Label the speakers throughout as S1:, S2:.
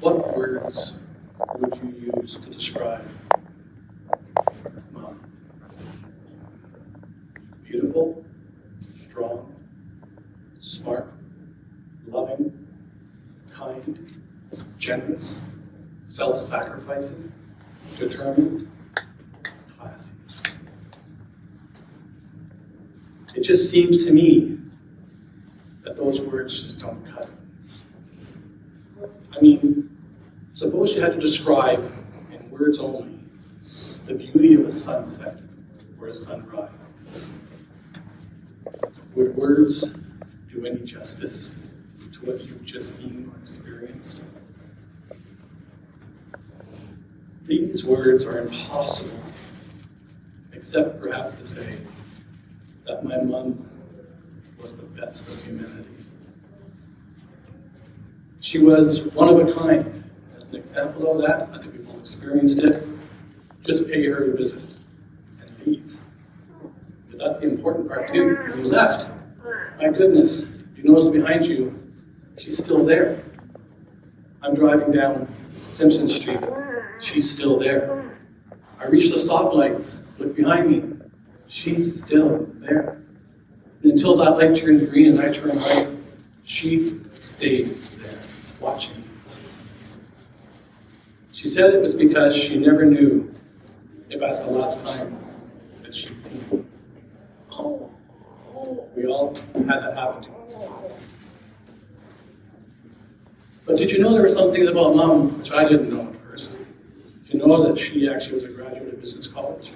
S1: What words would you use to describe Mom? Beautiful, strong, smart, loving, kind, generous, self-sacrificing, determined, classy. It just seems to me that those words just don't cut it. I mean, suppose you had to describe, in words only, the beauty of a sunset or a sunrise. Would words do any justice to what you've just seen or experienced? These words are impossible, except perhaps to say that my mom was the best of humanity. She was one of a kind. As an example of that, I think we've all experienced it. Just pay her a visit and leave. Because that's the important part too. When you left, my goodness, you notice behind you, she's still there. I'm driving down Simpson Street. She's still there. I reach the stoplights, look behind me. She's still there. And until that light turned green and I turned right, she stayed there, watching me. She said it was because she never knew if that's the last time that she'd seen me. We all had that happen to us. But did you know there were some things about Mom which I didn't know at first? Did you know that she actually was a graduate of business college?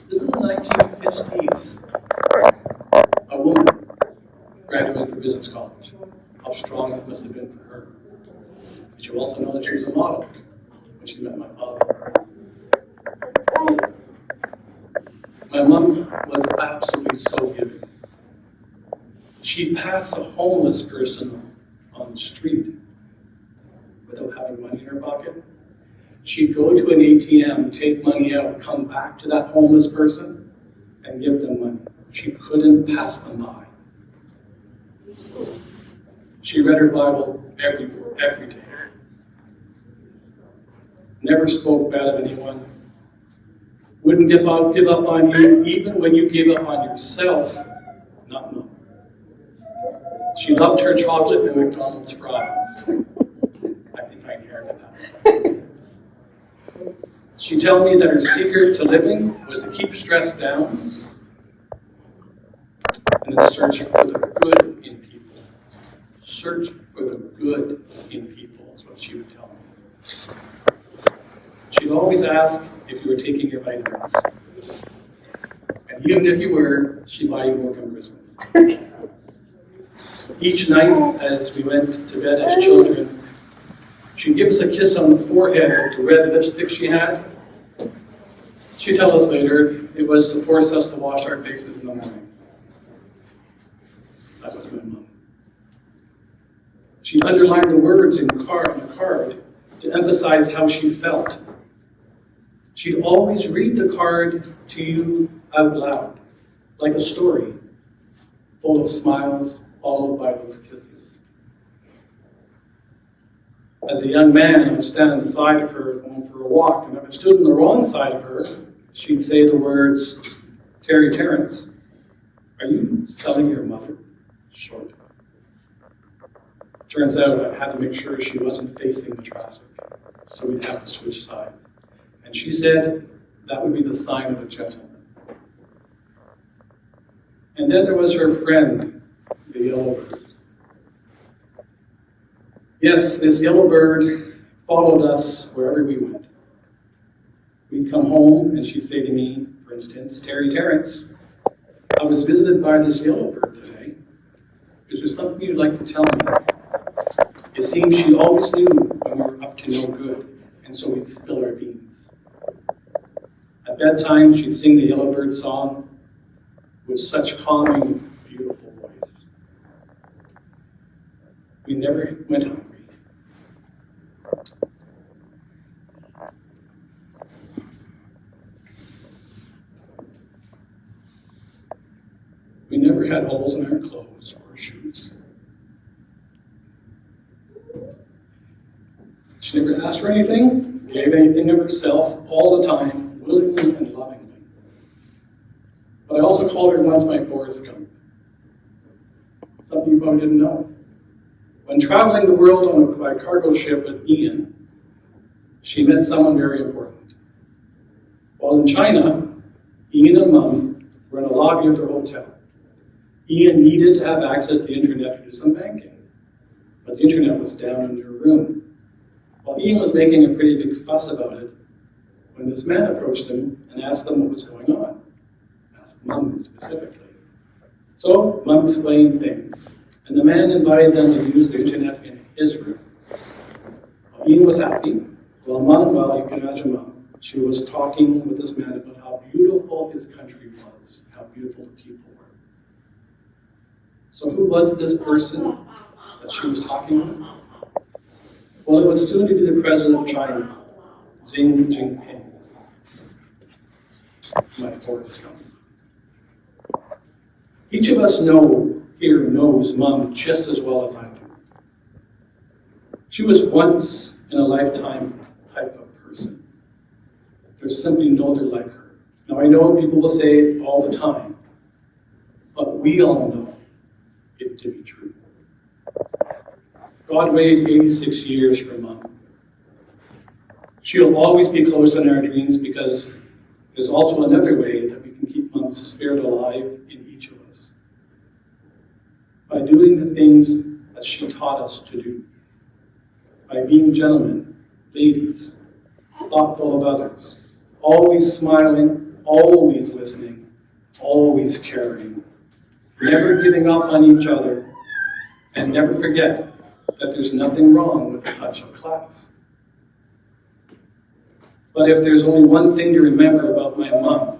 S1: This is the 1950s. A woman graduated from business college. How strong it must have been for her. Did you also know that she was a model when she met my father? My mom was absolutely so giving. She'd pass a homeless person on the street without having money in her pocket. She'd go to an ATM, take money out, come back to that homeless person, and give them money. She couldn't pass them by. She read her Bible every day. Never spoke bad of anyone. Wouldn't give up on you, even when you gave up on yourself. Not Mom. She loved her chocolate and McDonald's fries. I think I inherited that. She'd tell me that her secret to living was to keep stress down and then search for the good in people. Search for the good in people is what she would tell me. She'd always ask if you were taking your vitamins. And even if you were, she'd buy you more come Christmas. Each night as we went to bed as children, she'd give us a kiss on the forehead with the red lipstick she had. She'd tell us later it was to force us to wash our faces in the morning. That was my mom. She'd underline the words in the card to emphasize how she felt. She'd always read the card to you out loud, like a story, full of smiles, followed by those kisses. As a young man, I would stand on the side of her going for a walk, and if I stood on the wrong side of her, she'd say the words, "Terry Terrence, are you selling your mother short?" Turns out I had to make sure she wasn't facing the traffic, so we'd have to switch sides. And she said that would be the sign of a gentleman. And then there was her friend, the yellow bird. Yes, this yellow bird followed us wherever we went. We'd come home and she'd say to me, for instance, "Terry Terrence, I was visited by this yellow bird today. Is there something you'd like to tell me?" It seems she always knew when we were up to no good, and so we'd spill our beans. At bedtime, she'd sing the yellowbird song with such calming, beautiful voice. We never went hungry. never had holes in her clothes or shoes. She never asked for anything, gave anything of herself all the time, willingly and lovingly. But I also called her once my Forrest Gump. Some people didn't know. When traveling the world by cargo ship with Ian, she met someone very important. While in China, Ian and Mum were in a lobby of their hotel. Ian needed to have access to the internet to do some banking, but the internet was down in their room. While Ian was making a pretty big fuss about it, when this man approached them and asked them what was going on, asked Mum specifically. So Mum explained things, and the man invited them to use the internet in his room. Ian was happy, while you can imagine Mum, she was talking with this man about how beautiful his country was, how beautiful the people were. So who was this person that she was talking with? Well, it was soon to be the president of China, Xi Jinping. My Forrest Gump. Each of us here knows Mum just as well as I do. She was once in a lifetime type of person. There's simply no other like her. Now I know people will say it all the time, but we all know it to be true. God waited 86 years for Mum. She'll always be close in our dreams because there's also another way that we can keep Mum's spirit alive in each of us. By doing the things that she taught us to do. By being gentlemen, ladies, thoughtful of others, always smiling, always listening, always caring, never giving up on each other, and never forget that there's nothing wrong with a touch of class. But if there's only one thing to remember about my Mum,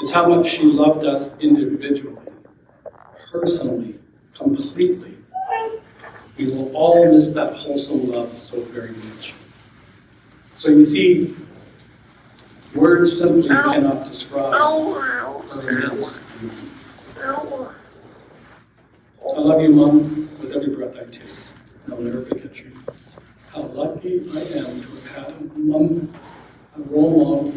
S1: it's how much she loved us individually, personally, completely. We will all miss that wholesome love so very much. So you see, words simply cannot describe her immense beauty. I love you, Mum, with every breath I take. And I'll never forget you. How lucky I am to have had a Mum, a role model,